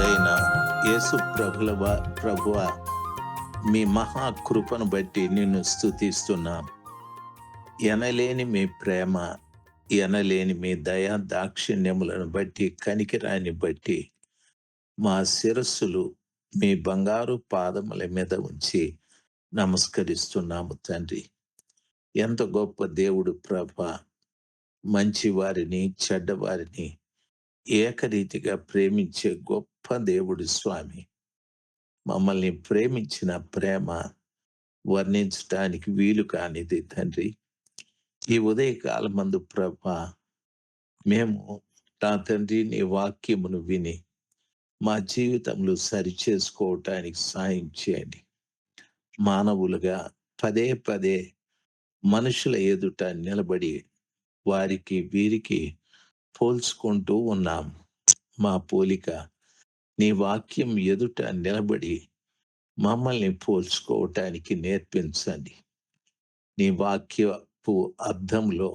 నజరేయుడైన యేసు ప్రభువ, మీ మహాకృపను బట్టి నిన్ను స్తుతిస్తున్నాం. ఎనలేని మీ ప్రేమ, ఎనలేని మీ దయా దాక్షిణ్యములను బట్టి, కనికిరాన్ని బట్టి మా శిరస్సులు మీ బంగారు పాదముల మీద ఉంచి నమస్కరిస్తున్నాము తండ్రి. ఎంత గొప్ప దేవుడు ప్రభా! మంచి వారిని, చెడ్డవారిని ఏకరీతిగా ప్రేమించే గొప్ప దేవుడు స్వామి. మమ్మల్ని ప్రేమించిన ప్రేమ వర్ణించటానికి వీలు కానిది తండ్రి. ఈ ఉదయకాలమందు ప్రభా, మేము నా తండ్రి నీ వాక్యమును విని మా జీవితంలో సరిచేసుకోవటానికి సాయం చేయండి. మానవులుగా పదే పదే మనుషుల ఎదుట నిలబడి వారికి వీరికి పోల్చుకుంటూ ఉన్నాం. మా పోలిక నీ వాక్యం ఎదుట నిలబడి మమ్మల్ని పోల్చుకోవటానికి నేర్పించండి. నీ వాక్యపు అర్థంలో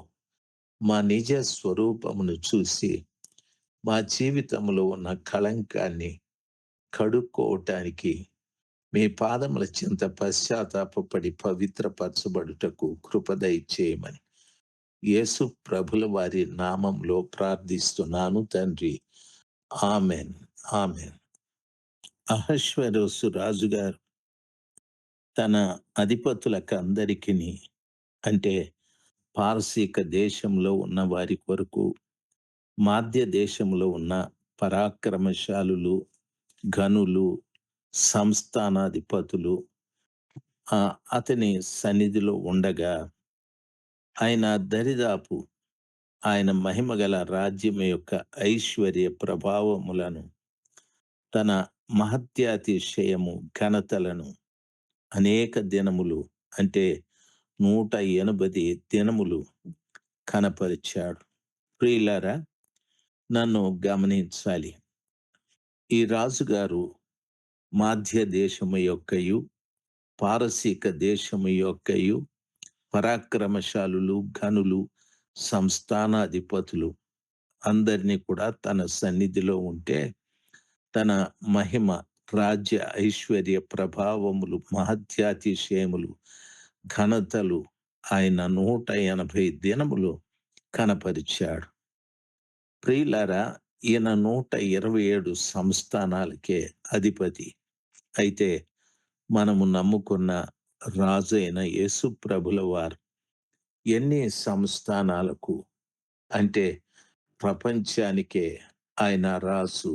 మా నిజ స్వరూపమును చూసి మా జీవితంలో ఉన్న కళంకాన్ని కడుక్కోవటానికి మీ పాదముల చింత పశ్చాత్తాపపడి పవిత్రపరచబడుటకు కృపదయ చేయమని యేసు ప్రభుల వారి నామంలో ప్రార్థిస్తున్నాను తండ్రి. ఆమెన్. ఆమెన్. అహష్వేరోషు రాజుగారు తన అధిపతులకు అందరికిని, అంటే పారసీక దేశంలో ఉన్న వారి కొరకు, మాధ్య దేశంలో ఉన్న పరాక్రమశాలులు, ఘనులు, సంస్థానాధిపతులు అతని సన్నిధిలో ఉండగా, ఆయన దరిదాపు ఆయన మహిమగల రాజ్యం యొక్క ఐశ్వర్య ప్రభావములను, తన మహత్యాతిశయము ఘనతలను అనేక దినములు, అంటే 180 దినములు కనపరిచాడు. ప్రియులారా, నన్ను గమనించాలి. ఈ రాజుగారు మాధ్య దేశము యొక్కయు, పారసీక దేశము యొక్కయు పరాక్రమశాలులు, ఘనులు, సంస్థానాధిపతులు అందరినీ కూడా తన సన్నిధిలో ఉంటే, తన మహిమ, రాజ్య ఐశ్వర్య ప్రభావములు, మహత్యాతిశయములు, ఘనతలు ఆయన 180 దినములు కనపరిచాడు. ప్రియులారా, ఈయన 127 సంస్థానాలకే అధిపతి. అయితే మనము నమ్ముకున్న రాజు అయిన యేసు ప్రభుల వారు ఎన్ని సంస్థానాలకు, అంటే ప్రపంచానికే ఆయన రాజు.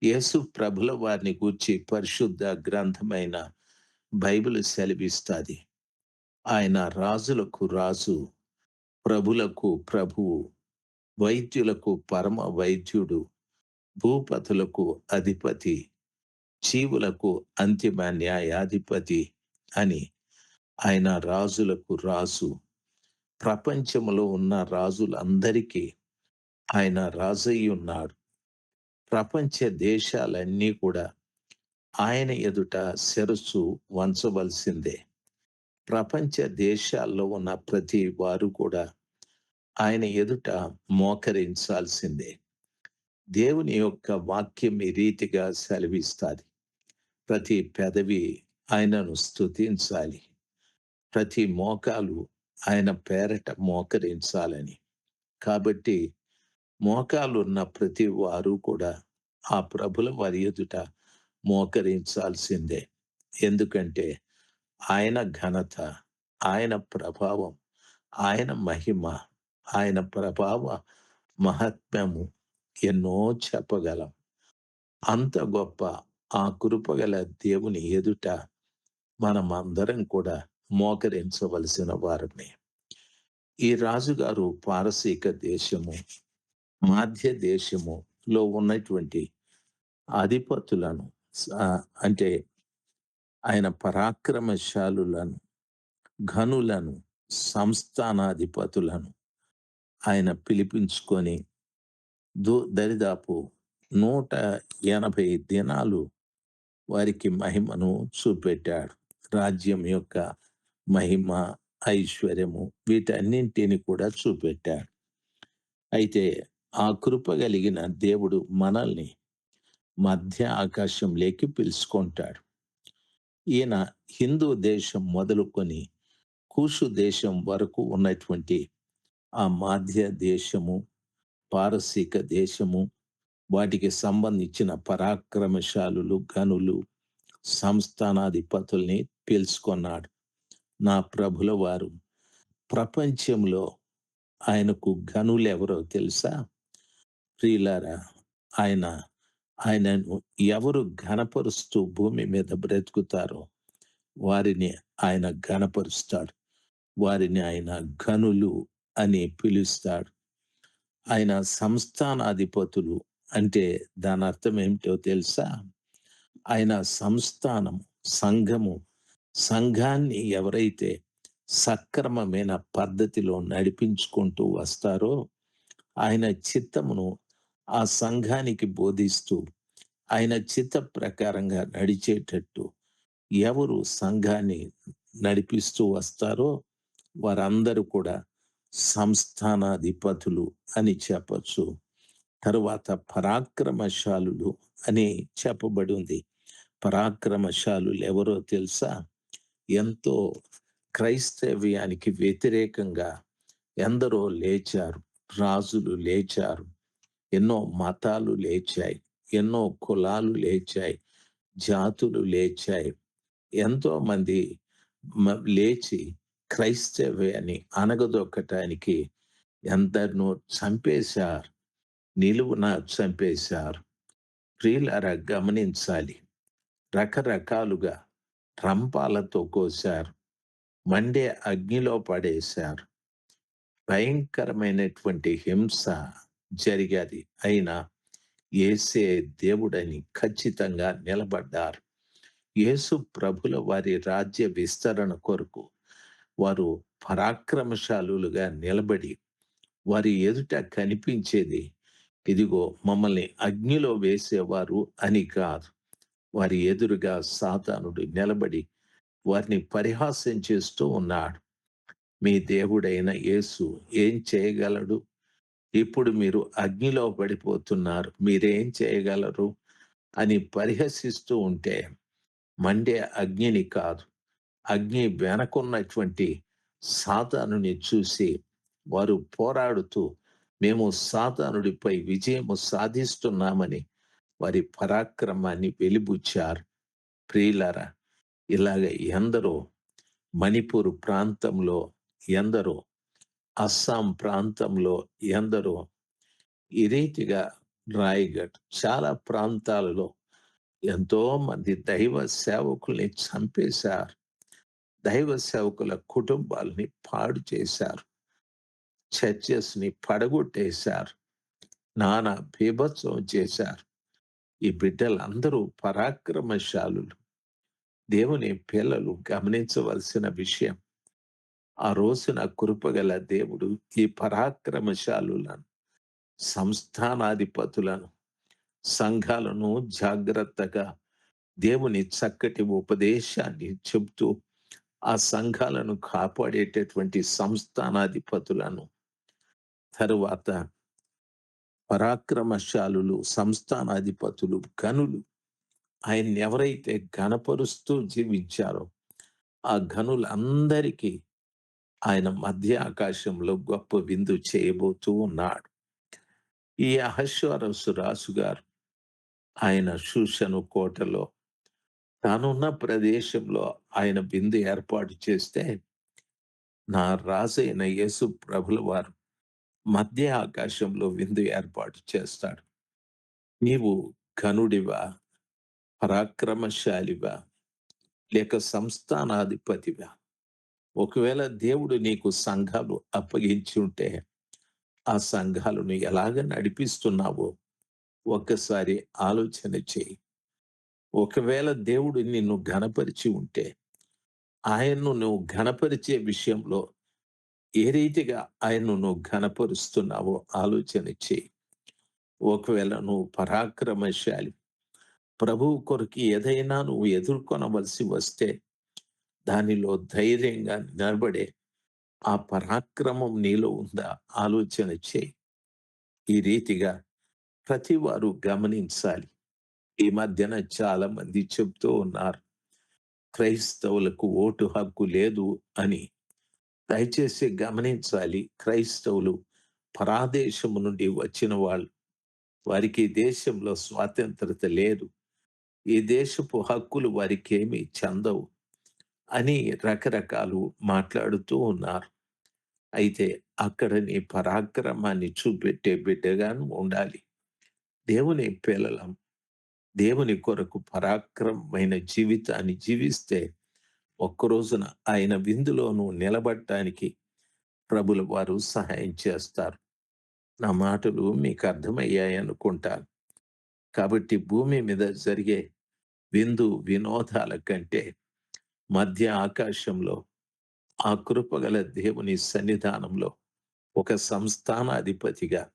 యేసు ప్రభుల వారిని గూర్చి పరిశుద్ధ గ్రంథమైన బైబిల్ సెలవిస్తాది. ఆయన రాజులకు రాజు, ప్రభులకు ప్రభువు, వైద్యులకు పరమ వైద్యుడు, భూపతులకు అధిపతి, జీవులకు అంతిమ న్యాయాధిపతి అని ఆయన రాజులకు రాజు. ప్రపంచంలో ఉన్న రాజులందరికీ ఆయన రాజయ్యి ఉన్నాడు. ప్రపంచ దేశాలన్నీ కూడా ఆయన ఎదుట శిరస్సు వంచవలసిందే. ప్రపంచ దేశాల్లో ఉన్న ప్రతి వారు కూడా ఆయన ఎదుట మోకరించాల్సిందే. దేవుని యొక్క వాక్యం ఈ రీతిగా సెలవిస్తాది. ప్రతి పెదవి ఆయనను స్తుతించాలి, ప్రతి మోకాలు ఆయన పేరట మోకరించాలని. కాబట్టి మోకాలున్న ప్రతి వారు కూడా ఆ ప్రభుల వారి ఎదుట మోకరించాల్సిందే. ఎందుకంటే ఆయన ఘనత, ఆయన ప్రభావం, ఆయన మహిమ, ఆయన ప్రభావ మహాత్మ్యము ఎన్నో చెప్పగలం. అంత గొప్ప ఆ కృపగల దేవుని ఎదుట మనమందరం కూడా మోకరించవలసిన వారమే. ఈ రాజుగారు పారసీక దేశము, మాధ్య దేశములో ఉన్నటువంటి అధిపతులను, అంటే ఆయన పరాక్రమశాలులను, ఘనులను, సంస్థానాధిపతులను ఆయన పిలిపించుకొని దరిదాపు 180 దినాలు వారికి మహిమను చూపెట్టాడు. రాజ్యం యొక్క మహిమ, ఐశ్వర్యము, వీటన్నింటిని కూడా చూపెట్టాడు. అయితే ఆ కృప కలిగిన దేవుడు మనల్ని మధ్య ఆకాశంలోకి పిలుచుకుంటాడు. ఈయన హిందూ దేశం మొదలుకొని కూషు దేశం వరకు ఉన్నటువంటి ఆ మాధ్య దేశము, పారసీక దేశము, వాటికి సంబంధించిన పరాక్రమశాలులు, గనులు, సంస్థానాధిపతుల్ని పిలుచుకున్నాడు. నా ప్రభుల వారు ప్రపంచంలో ఆయనకు గనులెవరో తెలుసా? ప్రియులారా, ఆయన ఆయనను ఎవరు ఘనపరుస్తూ భూమి మీద బ్రతుకుతారో వారిని ఆయన ఘనపరుస్తాడు. వారిని ఆయన ఘనులు అని పిలుస్తాడు. ఆయన సంస్థానాధిపతులు అంటే దాని అర్థం ఏమిటో తెలుసా? ఆయన సంస్థానం, సంఘము, సంఘాన్ని ఎవరైతే సక్రమమైన పద్ధతిలో నడిపించుకుంటూ వస్తారో ఆయన చిత్తమును ఆ సంఘానికి బోధిస్తూ ఆయన చిత్త ప్రకారంగా నడిచేటట్టు ఎవరు సంఘాన్ని నడిపిస్తూ వస్తారో వారందరూ కూడా సంస్థానాధిపతులు అని చెప్పచ్చు. తరువాత పరాక్రమశాలులు అని చెప్పబడి ఉంది. పరాక్రమశాలులు ఎవరో తెలుసా? ఎంతో క్రైస్తవ్యానికి వ్యతిరేకంగా ఎందరో లేచారు. రాజులు లేచారు. ఎన్నో మతాలు లేచాయి. ఎన్నో కులాలు లేచాయి. జాతులు లేచాయి. ఎంతో మంది లేచి క్రైస్తవ్యాన్ని అణగదొక్కటానికి ఎందరినో చంపేశారు. నిలువున చంపేశారు. ప్రియులారా, గమనించాలి. రకరకాలుగా రంపాలతో కోశారు. మండే అగ్నిలో పడేశారు. భయంకరమైనటువంటి హింస జరిగాది. అయినా యేసే దేవుడని ఖచ్చితంగా నిలబడ్డారు. యేసు ప్రభుల వారి రాజ్య విస్తరణ కొరకు వారు పరాక్రమశాలులుగా నిలబడి వారి ఎదుట కనిపించేది ఇదిగో మమ్మల్ని అగ్నిలో వేసేవారు అని కాదు. వారి ఎదురుగా సాతానుడు నిలబడి వారిని పరిహాసం చేస్తూ ఉన్నాడు. మీ దేవుడైన యేసు ఏం చేయగలడు? ఇప్పుడు మీరు అగ్నిలో పడిపోతున్నారు. మీరేం చేయగలరు అని పరిహసిస్తూ ఉంటే మండే అగ్నిని కాదు, అగ్ని వెనకున్నటువంటి సాతానుని చూసి వారు పోరాడుతూ మేము సాతానుడిపై విజయము సాధిస్తున్నామని వారి పరాక్రమాన్ని వెలిబుచ్చారు. ప్రియులారా, ఇలాగ ఎందరో మణిపూర్ ప్రాంతంలో, ఎందరో అస్సాం ప్రాంతంలో, ఎందరో ఈ రీతిగా రాయగఢ్ చాలా ప్రాంతాలలో ఎంతో మంది దైవ సేవకుల్ని చంపేశారు. దైవ సేవకుల కుటుంబాలని పాడు చేశారు. చర్చెస్ని పడగొట్టేశారు. నానా బీభత్సం చేశారు. ఈ బిడ్డలందరూ పరాక్రమశాలులు. దేవుని పిల్లలు గమనించవలసిన విషయం, ఆ రోజున కృపగల దేవుడు ఈ పరాక్రమశాలులను, సంస్థానాధిపతులను, సంఘాలను జాగ్రత్తగా దేవుని చక్కటి ఉపదేశాన్ని చెబుతూ ఆ సంఘాలను కాపాడేటటువంటి సంస్థానాధిపతులను, తరువాత పరాక్రమశాలులు, సంస్థానాధిపతులు, గనులు ఆయన్ని ఎవరైతే ఘనపరుస్తూ జీవించారో ఆ ఘనులందరికీ ఆయన మధ్య ఆకాశంలో గొప్ప విందు చేయబోతూ ఉన్నాడు. ఈ అహష్వేరోషు రాజుగారు ఆయన షూషను కోటలో తానున్న ప్రదేశంలో ఆయన విందు ఏర్పాటు చేస్తే నా రాజైన యేసు ప్రభుల వారు మధ్య ఆకాశంలో విందు ఏర్పాటు చేస్తాడు. నీవు ఘనుడివా, పరాక్రమశాలివా, లేక సంస్థానాధిపతివా? ఒకవేళ దేవుడు నీకు సంఘాలు అప్పగించి ఉంటే ఆ సంఘాలను ఎలాగ నడిపిస్తున్నావో ఒక్కసారి ఆలోచన చేయి. ఒకవేళ దేవుడు నిన్ను ఘనపరిచి ఉంటే ఆయన్ను నువ్వు ఘనపరిచే విషయంలో ఏ రీతిగా ఆయన్ను నువ్వు ఘనపరుస్తున్నావో ఆలోచన చేయి. ఒకవేళ నువ్వు పరాక్రమశాలి, ప్రభువు కొరకు ఏదైనా నువ్వు ఎదుర్కొనవలసి వస్తే దానిలో ధైర్యంగా నిలబడే ఆ పరాక్రమం నీలో ఉందా ఆలోచన చేయి. ఈ రీతిగా ప్రతి వారు గమనించాలి. ఈ మధ్యన చాలా మంది చెప్తూ ఉన్నారు, క్రైస్తవులకు ఓటు హక్కు లేదు అని. దయచేసి గమనించాలి. క్రైస్తవులు పరాదేశము నుండి వచ్చిన వాళ్ళు. వారికి ఈ దేశంలో స్వాతంత్రత లేదు. ఈ దేశపు హక్కులు వారికేమీ చెందవు అని రకరకాలు మాట్లాడుతూ ఉన్నారు. అయితే అక్కడ నీ పరాక్రమాన్ని చూపెట్టే బిడ్డగా నువ్వు ఉండాలి. దేవుని పిల్లలం. దేవుని కొరకు పరాక్రమమైన జీవితాన్ని జీవిస్తే ఒక్క రోజున ఆయన విందులో నువ్వు నిలబడటానికి ప్రభుల వారు సహాయం చేస్తారు. నా మాటలు మీకు అర్థమయ్యాయనుకుంటాను. కాబట్టి భూమి మీద జరిగే విందు వినోదాల కంటే మధ్య ఆకాశంలో ఆ కృపగల దేవుని సన్నిధానంలో ఒక సంస్థానాధిపతిగా,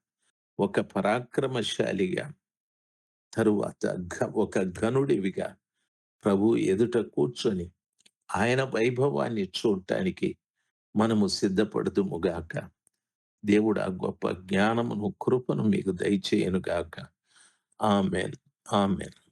ఒక పరాక్రమశాలిగా, తరువాత ఒక ఘనుడివిగా ప్రభు ఎదుట కూర్చొని ఆయన వైభవాన్ని చూడటానికి మనము సిద్ధపడుదుముగాక. దేవుడు ఆ గొప్ప జ్ఞానమును, కృపను మీకు దయచేయనుగాక. ఆమేన్. ఆమేన్.